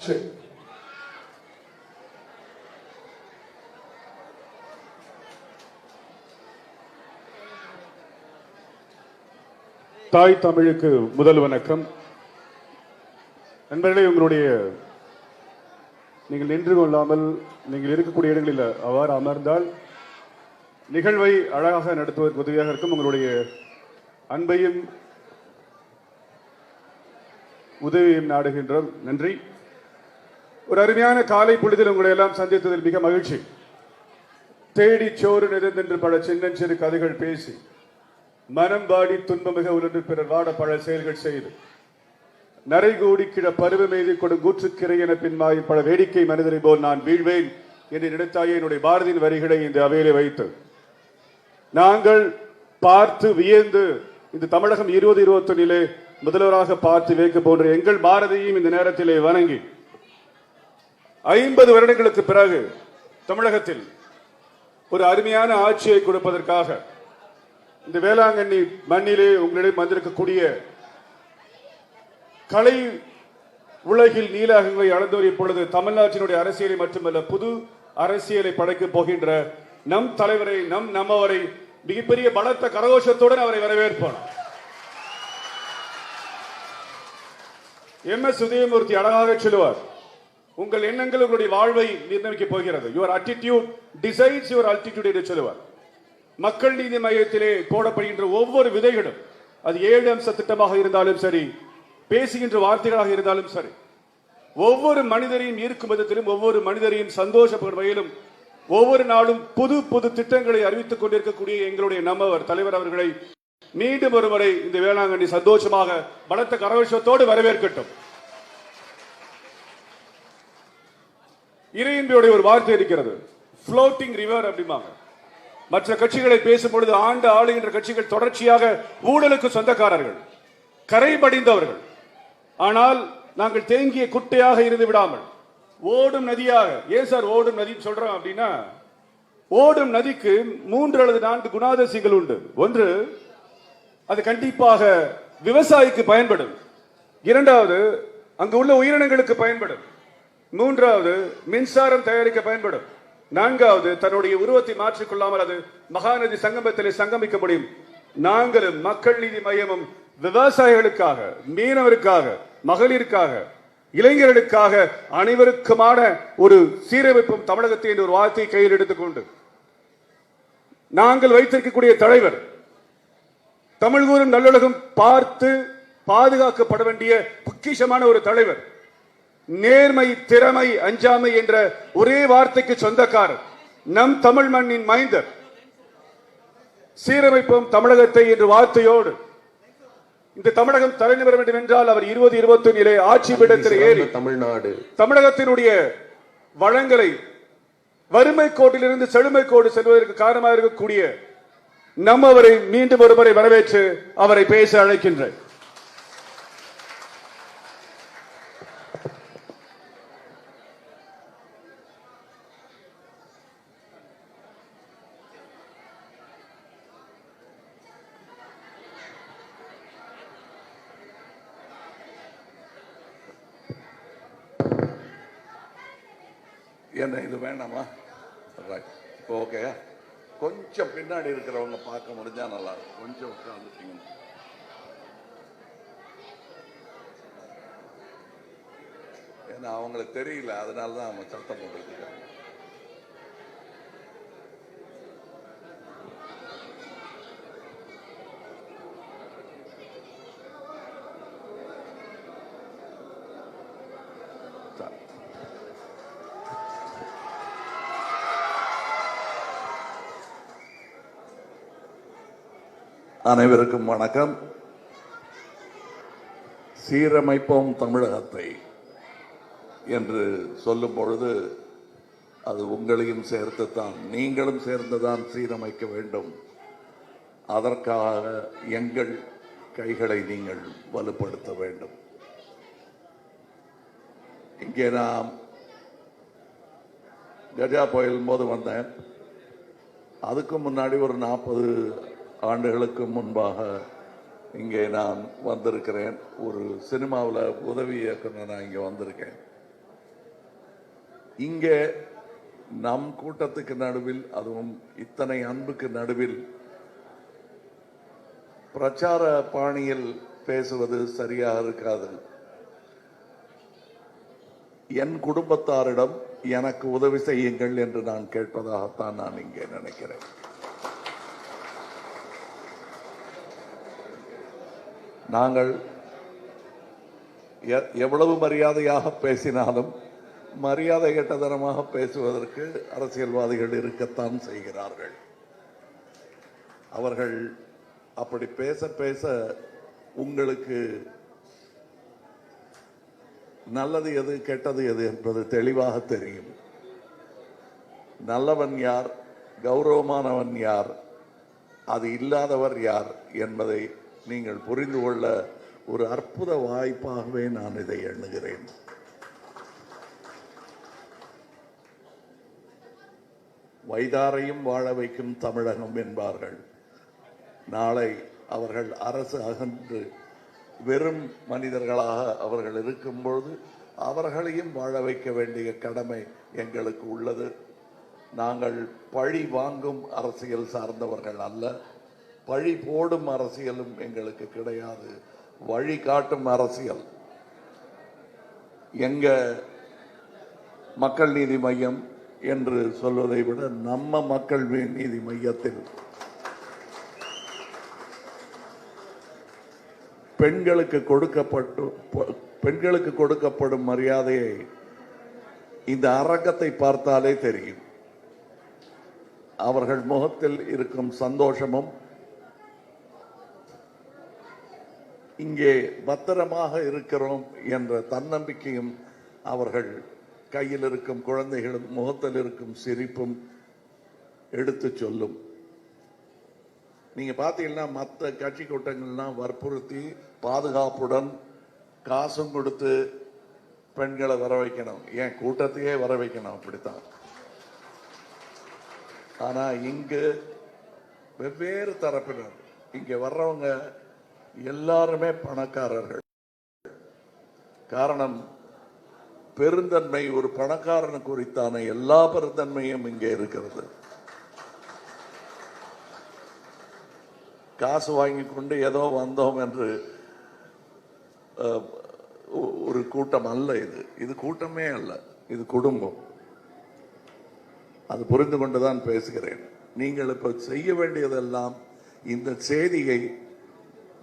சரி. தாய் தமிழுக்கு முதல் வணக்கம். நண்பர்களே, உங்களுடைய நீங்கள் நின்று கொள்ளாமல் நீங்கள் இருக்கக்கூடிய இடங்களில் அவ்வாறு அமர்ந்தால் நிகழ்வை அழகாக நடத்துவதற்கு உதவியாக இருக்கும். உங்களுடைய அன்பையும் உதவியும் நாடுகின்றோம். நன்றி. ஒரு அருமையான காலை பொழுதில் உங்களை எல்லாம் சந்தித்ததில் மிக மகிழ்ச்சி. தேடி சோறு நிறைந்தென்று பல சின்னஞ்சிறு கதைகள் பேசி மனம் வாடி துன்பமிக உழன்று பிறர் வாட பல செயல்கள் செய்து நரைகூடி கிட பருவம் எய்தி கொடும் கூற்றுக்கிறை என பின்மாயும் பல வேடிக்கை மனிதரை போல் நான் வீழ்வேன் என்று நினைத்தாயே என்னுடைய பாரதியின் வரிகளை இந்த அவையிலே வைத்து நாங்கள் பார்த்து வியந்து இந்த தமிழகம் 2021 முதல்வராக பார்த்து வைக்க போன்ற எங்கள் பாரதியையும் இந்த நேரத்திலே வணங்கி 50 வருடங்களுக்கு பிறகு தமிழகத்தில் ஒரு அருமையான ஆட்சியை கொடுப்பதற்காக இந்த வேளாங்கண்ணி மண்ணிலே உங்களிடம் வந்திருக்கக்கூடிய கலை உலகில் நீலகங்களை அளந்தோர் இப்பொழுது தமிழ்நாட்டினுடைய அரசியலை மட்டுமல்ல புது அரசியலை படைக்கப் போகின்ற நம் தலைவரை நம்மவரை மிகப்பெரிய பலத்த கரகோஷத்துடன் அவரை வரவேற்போம். MS உதயமூர்த்தி அழகாக சொல்லுவார், உங்கள் எண்ணங்கள் உங்களுடைய வாழ்வை நிர்ணயிக்கப் போகிறது. Your attitude decides your altitude என்று சொல்லுவார். மக்கள் நீதி மையத்திலே போடப்படுகின்ற ஒவ்வொரு விதைகளும் அது 7 அம்ச திட்டமாக இருந்தாலும் சரி, பேசுகின்ற வார்த்தைகளாக இருந்தாலும் சரி, ஒவ்வொரு மனிதரையும் ஈர்க்கும் விதத்திலும் ஒவ்வொரு மனிதரையும் சந்தோஷப்படும் வகையிலும் ஒவ்வொரு நாளும் புது புது திட்டங்களை அறிவித்துக் கொண்டிருக்கக்கூடிய எங்களுடைய நம்மவர் தலைவர் அவர்களை மீண்டும் ஒருமுறை இந்த வேளாங்கண்ணி சந்தோஷமாக பலத்த கரகோஷத்தோடு வரவேற்கட்டும். இறையின்புடைய ஒரு வார்த்தை இருக்கிறது, ஃப்ளோட்டிங் ரிவர் அப்படிம்பாங்க. மற்ற கட்சிகளை பேசும்பொழுது ஆளுகின்ற கட்சிகள் தொடர்ச்சியாக ஊழலுக்கு சொந்தக்காரர்கள், கரை படிந்தவர்கள். ஆனால் நாங்கள் தேங்கிய குட்டையாக இருந்து விடாமல் ஓடும் நதியாக, ஏன் சார் ஓடும் நதி சொல்றோம் அப்படின்னா, ஓடும் நதிக்கு 3 அல்லது 4 குணாதிசயங்கள் உண்டு. ஒன்று, அது கண்டிப்பாக விவசாயிக்கு பயன்படும். இரண்டாவது, அங்கு உள்ள உயிரினங்களுக்கு பயன்படும். மூன்றாவது, மின்சாரம் தயாரிக்க பயன்படும். நான்காவது, தன்னுடைய உருவத்தை மாற்றிக்கொள்ளாமல் அது மகாநதி சங்கமத்திலே சங்கமிக்க முடியும். நாங்களும் மக்கள் நீதி மையமும் விவசாயிகளுக்காக, மீனவருக்காக, மகளிருக்காக, இளைஞர்களுக்காக அனைவருக்குமான ஒரு சீரமைப்பும் தமிழகத்தை என்ற ஒரு வார்த்தையை கையில் எடுத்துக்கொண்டு நாங்கள் வைத்திருக்கக்கூடிய தலைவர் தமிழ் கூறும் நல்லுலகம் பார்த்து பாதுகாக்கப்பட வேண்டிய பொக்கிஷமான ஒரு தலைவர். நேர்மை, திறமை, அஞ்சாமை என்ற ஒரே வார்த்தைக்கு சொந்தக்காரர், நம் தமிழ் மண்ணின் மைந்தர். சீரமைப்பும் தமிழகத்தை என்ற வார்த்தையோடு இந்த தமிழகம் தலைநிமிர வேண்டும் என்றால் அவர் 2021 ஆட்சி பீடத்தில் ஏறி தமிழ்நாடு தமிழகத்தினுடைய வளங்களை வறுமை கோட்டிலிருந்து செழுமை கோடு செல்வதற்கு காரணமாக இருக்கக்கூடிய நம்ம அவரை மீண்டும் ஒருமுறை வரவேற்று அவரை பேச அழைக்கின்றேன். என்ன இது வேண்டாமா? இப்போ ஓகே, கொஞ்சம் பின்னாடி இருக்கிறவங்க பார்க்க முடிஞ்சா நல்லா இருக்கும். கொஞ்சம் உட்காந்துட்டீங்க. ஏன்னா அவங்களுக்கு தெரியல, அதனால தான் அவங்க சத்தம் போட்டுருக்காங்க. அனைவருக்கும் வணக்கம். சீரமைப்போம் தமிழகத்தை என்று சொல்லும் பொழுது அது உங்களையும் சேர்த்துத்தான், நீங்களும் சேர்ந்துதான் சீரமைக்க வேண்டும். அதற்காக எங்கள் கைகளை நீங்கள் வலுப்படுத்த வேண்டும். இங்கே நான் கஜா புயல் போது வந்தேன். அதுக்கு முன்னாடி ஒரு 40 ஆண்டுகளுக்கு முன்பாக இங்கே நான் வந்திருக்கிறேன். ஒரு சினிமாவில் உதவி இயக்குனர் நான் இங்கே வந்திருக்கேன். இங்கே நம் கூட்டத்துக்கு நடுவில், அதுவும் இத்தனை அன்புக்கு நடுவில் பிரச்சார பாணியில் பேசுவது சரியாக இருக்காது. என் குடும்பத்தாரிடம் எனக்கு உதவி செய்யுங்கள் என்று நான் கேட்பதாகத்தான் நான் இங்கே நினைக்கிறேன். நாங்கள் எவ்வளவு மரியாதையாக பேசினாலும் மரியாதை கெட்டதனமாக பேசுவதற்கு அரசியல்வாதிகள் இருக்கத்தான் செய்கிறார்கள். அவர்கள் அப்படி பேச பேச உங்களுக்கு நல்லது எது கெட்டது எது என்பது தெளிவாக தெரியும். நல்லவன் யார், கௌரவமானவன் யார், அது இல்லாதவர் யார் என்பதை நீங்கள் புரிந்து கொள்ள ஒரு அற்புத வாய்ப்பாகவே நான் இதை எண்ணுகிறேன். வைதாரையும் வாழ வைக்கும் தமிழகம் என்பார்கள். நாளை அவர்கள் அரசு அகன்று வெறும் மனிதர்களாக அவர்கள் இருக்கும்பொழுது அவர்களையும் வாழ வைக்க வேண்டிய கடமை எங்களுக்கு உள்ளது. நாங்கள் பழி வாங்கும் அரசியல் சார்ந்தவர்கள் அல்ல. பழி போடும் அரசியலும் எங்களுக்கு கிடையாது. வழி காட்டும் அரசியல். எங்க மக்கள் நீதி மையம் என்று சொல்வதை விட நம்ம மக்கள் நீதி மையத்தில் பெண்களுக்கு கொடுக்கப்படும் மரியாதையை இந்த அரங்கத்தை பார்த்தாலே தெரியும். அவர்கள் முகத்தில் இருக்கும் சந்தோஷமும் இங்கே பத்திரமாக இருக்கிறோம் என்ற தன்னம்பிக்கையும் அவர்கள் கையில் இருக்கும் குழந்தைகளும் முகத்தில் இருக்கும் சிரிப்பும் எடுத்து சொல்லும். நீங்க பாத்தீங்கன்னா மற்ற கட்சி கூட்டங்கள்லாம் வற்புறுத்தி பாதுகாப்புடன் காசும் கொடுத்து பெண்களை வர வைக்கணும், ஏன் கூட்டத்தையே வர வைக்கணும், அப்படித்தான். ஆனா இங்கு வெவ்வேறு தரப்பினர், இங்க வர்றவங்க எல்லாருமே பணக்காரர்கள். காரணம், பெருந்தன்மை, ஒரு பணக்காரன் குறித்தான எல்லா பெருந்தன்மையும் இங்கே இருக்கிறது. காசு வாங்கி கொண்டு ஏதோ வந்தோம் என்று ஒரு கூட்டம் அல்ல இது. இது கூட்டமே அல்ல, இது குடும்பம். அது புரிந்து கொண்டுதான் பேசுகிறேன். நீங்கள் இப்ப செய்ய வேண்டியதெல்லாம் இந்த செய்தியை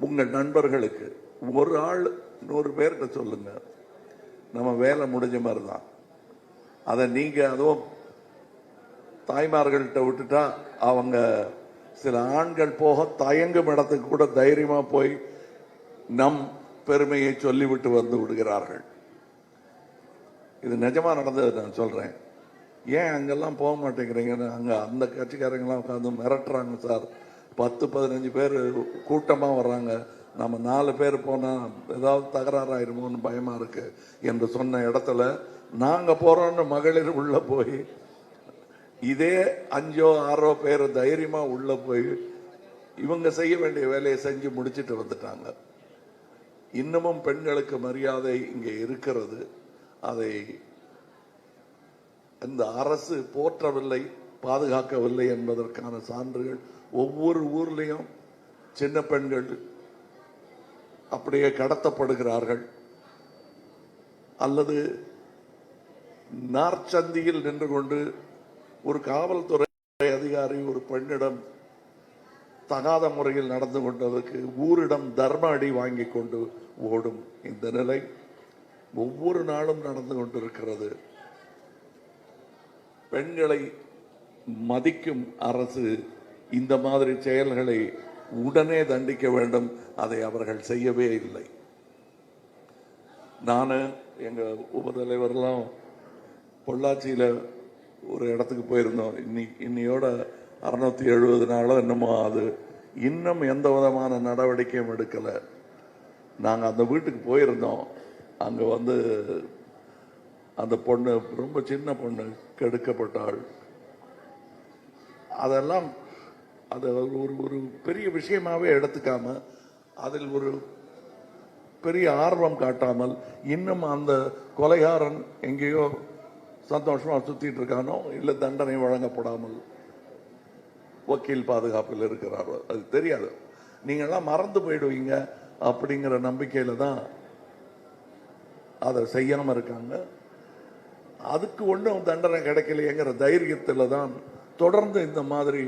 உங்கள் நண்பர்களுக்கு ஒரு ஆள் 100 பேர்கிட்ட சொல்லுங்க. நம்ம வேலை முடிஞ்ச மாதிரி தான். அதை நீங்க அதுவும் தாய்மார்கள்ட்ட விட்டுட்டா அவங்க சில ஆண்கள் போக தயங்கும் இடத்துக்கு கூட தைரியமா போய் நம் பெருமையை சொல்லிவிட்டு வந்து விடுகிறார்கள். இது நிஜமா நடந்தது, நான் சொல்றேன். ஏன் அங்கெல்லாம் போக மாட்டேங்கிறீங்கன்னு அங்க அந்த கட்சிக்காரங்கெல்லாம் உட்காந்து மிரட்டுறாங்க. சார் 10-15 பேர் கூட்டமா வர்றாங்க, நம்ம 4 பேர் போனா ஏதாவது தகராறாயிருமோன்னு பயமா இருக்கு என்று சொன்ன இடத்துல நாங்க போறோம்னு மகளிர் உள்ள போய் இதே 5-6 பேர் தைரியமா உள்ள போய் இவங்க செய்ய வேண்டிய வேலையை செஞ்சு முடிச்சிட்டு வந்துட்டாங்க. இன்னமும் பெண்களுக்கு மரியாதை இங்கே இருக்கிறது. அதை இந்த அரசு போற்றவில்லை, பாதுகாக்கவில்லை என்பதற்கான சான்றுகள் ஒவ்வொரு ஊர்லயும் சின்ன பெண்கள் அப்படியே கடத்தப்படுகிறார்கள், அல்லது நார்ச்சந்தியில் நின்று கொண்டு ஒரு காவல்துறை அதிகாரி ஒரு பெண்ணிடம் தகாத முறையில் நடந்து கொண்டதற்கு ஊரிடம் தர்ம அடி வாங்கி கொண்டு ஓடும் இந்த நிலை ஒவ்வொரு நாளும் நடந்து கொண்டிருக்கிறது. பெண்களை மதிக்கும் அரசு இந்த மாதிரி செயல்களை உடனே தண்டிக்க வேண்டும். அதை அவர்கள் செய்யவே இல்லை. நான் எங்க உபதலைவர்லாம் பொள்ளாச்சியில ஒரு இடத்துக்கு போயிருந்தோம். இன்னையோட 670 நாளோ என்னமோ அது இன்னும் எந்த விதமான நடவடிக்கையும் எடுக்கல. நாங்க அந்த வீட்டுக்கு போயிருந்தோம். அங்க வந்து அந்த பொண்ணு ரொம்ப சின்ன பொண்ணு கெடுக்கப்பட்டாள். அதெல்லாம் அது ஒரு பெரிய விஷயமாவே எடுத்துக்காம, அதில் ஒரு பெரிய ஆர்வம் காட்டாமல், இன்னும் அந்த கொலைகாரன் எங்கேயோ சந்தோஷமா சுத்திட்டு இருக்கானோ இல்ல தண்டனை வழங்கப்படாமல் வக்கீல் பாதுகாப்பில் இருக்கிறாரோ அது தெரியாது. நீங்கள்லாம் மறந்து போயிடுவீங்க அப்படிங்கிற நம்பிக்கையில தான் அதை செய்யாம இருக்காங்க. அதுக்கு ஒன்றும் தண்டனை கிடைக்கலையேங்கிற தைரியத்தில் தான் தொடர்ந்து இந்த மாதிரி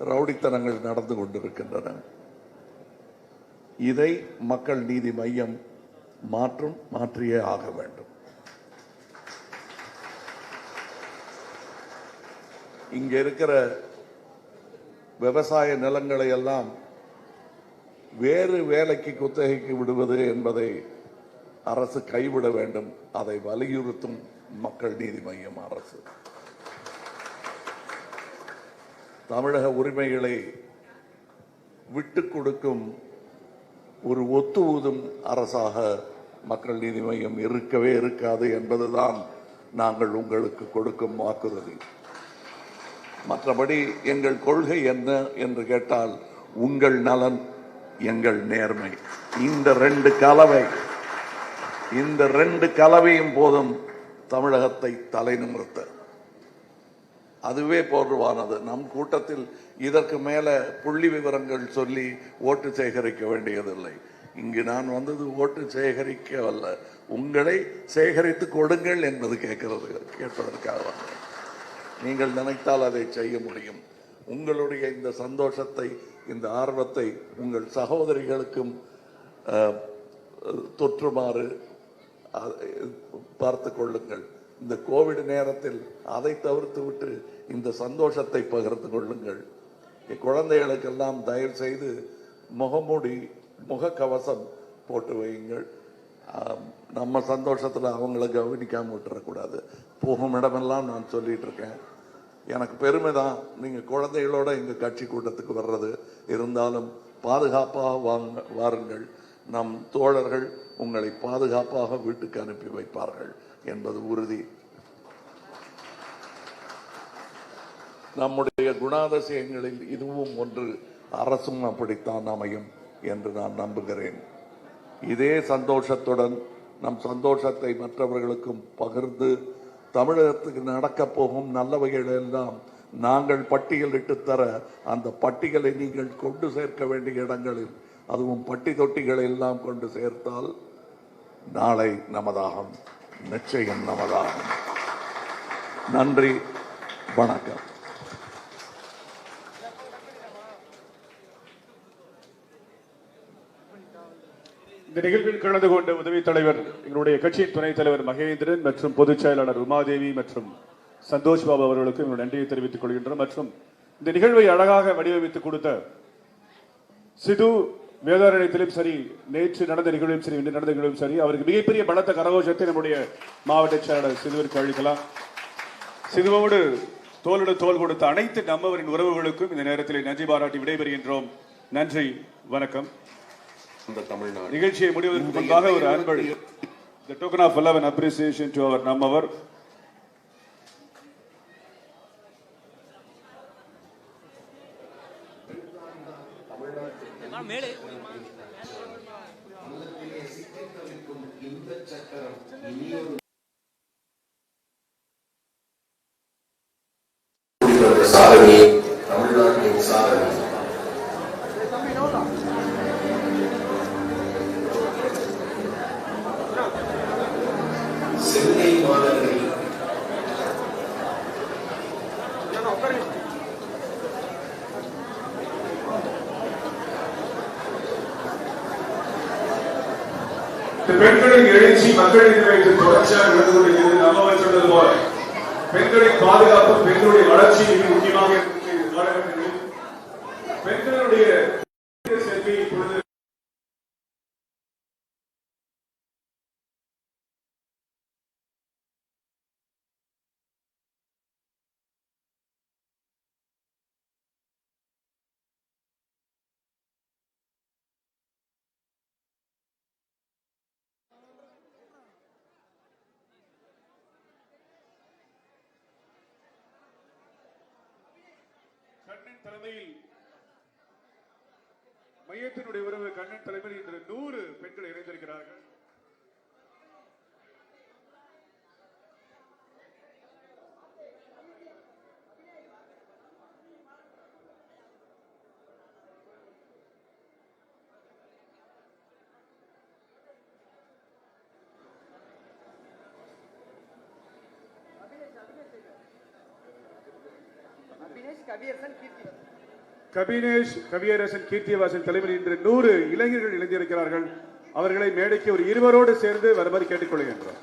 ரவுடித்தனங்கள் நடந்து கொண்டிருக்கின்றன. இதை மக்கள் நீதி மையம் மாற்றியே ஆக வேண்டும். இங்க இருக்கிற விவசாய நிலங்களை எல்லாம் வேறு வேலைக்கு குத்தகைக்கு விடுவது என்பதை அரசு கைவிட வேண்டும். அதை வலியுறுத்தும் மக்கள் நீதி மையம் அரசு. தமிழக உரிமைகளை விட்டுக் கொடுக்கும் ஒரு ஒத்து ஊதும் அரசாக மக்கள் நீதி மையம் இருக்கவே இருக்காது என்பதுதான் நாங்கள் உங்களுக்கு கொடுக்கும் வாக்குறுதி. மற்றபடி எங்கள் கொள்கை என்ன என்று கேட்டால் உங்கள் நலன் எங்கள் நேர்மை. இந்த ரெண்டு கலவையும் போதும் தமிழகத்தை தலைநிமிர்த்த. அதுவே போதுமானது. நம் கூட்டத்தில் இதற்கு மேல புள்ளி விவரங்கள் சொல்லி ஓட்டு சேகரிக்க வேண்டியதில்லை. இங்கு நான் வந்தது ஓட்டு சேகரிக்கவல்ல, உங்களை சேகரித்து கொடுங்கள் என்பது கேட்பதற்காக வந்தேன். நீங்கள் நினைத்தால் அதை செய்ய முடியும். உங்களுடைய இந்த சந்தோஷத்தை, இந்த ஆர்வத்தை உங்கள் சகோதரிகளுக்கும் தொற்றுமாறு பார்த்து கொள்ளுங்கள். இந்த கோவிட் நேரத்தில் அதை தவிர்த்து விட்டு இந்த சந்தோஷத்தை பகிர்ந்து கொள்ளுங்கள். குழந்தைகளுக்கெல்லாம் தயவு செய்து முகமூடி, முகக்கவசம் போட்டு வையுங்கள். நம்ம சந்தோஷத்தில் அவங்கள கவனிக்காம விட்டுறக்கூடாது. போகும் இடமெல்லாம் நான் சொல்லிட்டு இருக்கேன். எனக்கு பெருமை தான் நீங்க குழந்தைகளோட எங்க கட்சி கூட்டத்துக்கு வர்றது. இருந்தாலும் பாதுகாப்பாக வாருங்கள். நம் தோழர்கள் உங்களை பாதுகாப்பாக வீட்டுக்கு அனுப்பி வைப்பார்கள் என்பது உறுதி. நம்முடைய குணாதிசயங்களில் இதுவும் ஒன்று. அரசும் அப்படித்தான் அமையும் என்று நான் நம்புகிறேன். இதே சந்தோஷத்துடன் நம் சந்தோஷத்தை மற்றவர்களுக்கும் பகிர்ந்து தமிழகத்துக்கு நடக்கப் போகும் நல்லவைகள் எல்லாம் நாங்கள் பட்டியலிட்டு தர, அந்த பட்டியலை நீங்கள் கொண்டு சேர்க்க வேண்டிய இடங்களில், அதுவும் பட்டி தொட்டிகளை எல்லாம் கொண்டு சேர்த்தால் நாளை நமதாகும், நிச்சயம் நமதாகும். நன்றி, வணக்கம். இந்த நிகழ்வில் கலந்து கொண்ட உதவி தலைவர், எங்களுடைய கட்சியின் துணைத் தலைவர் மகேந்திரன் மற்றும் பொதுச் செயலாளர் உமாதேவி மற்றும் சந்தோஷ் பாபு அவர்களுக்கும் எங்களுடைய நன்றியை தெரிவித்துக் கொள்கின்றோம். மற்றும் இந்த நிகழ்வை அழகாக வடிவமைத்துக் கொடுத்த சிது வேதாரண்யத்திலும் சரி, நேற்று நடந்த நிகழ்வும் சரி, இன்று நடந்த நிகழ்வும் சரி, அவருக்கு மிகப்பெரிய பலத்த கரகோஷத்தை நம்முடைய மாவட்ட செயலாளர் சிதுவிற்கு அளிக்கலாம். சிதுவோடு தோளோடு தோல் கொடுத்த அனைத்து நம்மவரின் உறவுகளுக்கும் இந்த நேரத்தில் நன்றி பாராட்டி விடைபெறுகின்றோம். நன்றி, வணக்கம். நிகழ்ச்சியை முடிவதற்கு முன்பாக ஒரு அன்பளி, the token of love and appreciation to our நம்மவர் சாரணி, தமிழ்நாட்டின் சாரணி. சென்னை மாநகரில் பெண்களின் எழுச்சி மக்களின் வைத்து தொடர்ச்சியாக நடந்து கொண்டிருக்கிறது. நம்மவர் சொன்னது போல பெண்களின் பாதுகாப்பு, பெண்களுடைய வளர்ச்சி மிக முக்கியமாக இருக்கக்கூடிய காலகட்டங்களில் பெண்களுடைய சேர்க்கை இப்பொழுது கண்ணன் தலைமையில், மையத்தினுடைய உறவு கண்ணன் தலைமையில் இன்று 100 பெண்கள் இணைந்திருக்கிறார்கள். கவியரசன் கீர்த்தி. கபினேஷ் கவியரசன் கீர்த்திவாசன் தலைமையில் இன்று 100 இளைஞர்கள் இணைந்திருக்கிறார்கள். அவர்களை மேடைக்கு ஒரு 20 சேர்ந்து வருமாறு கேட்டுக்கொள்கின்றோம்.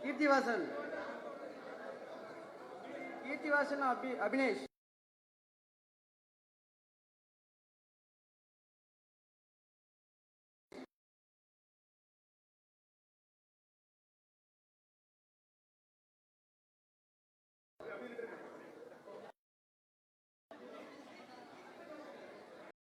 கீர்த்திவாசன், கீர்த்திவாசன், அபினேஷ்.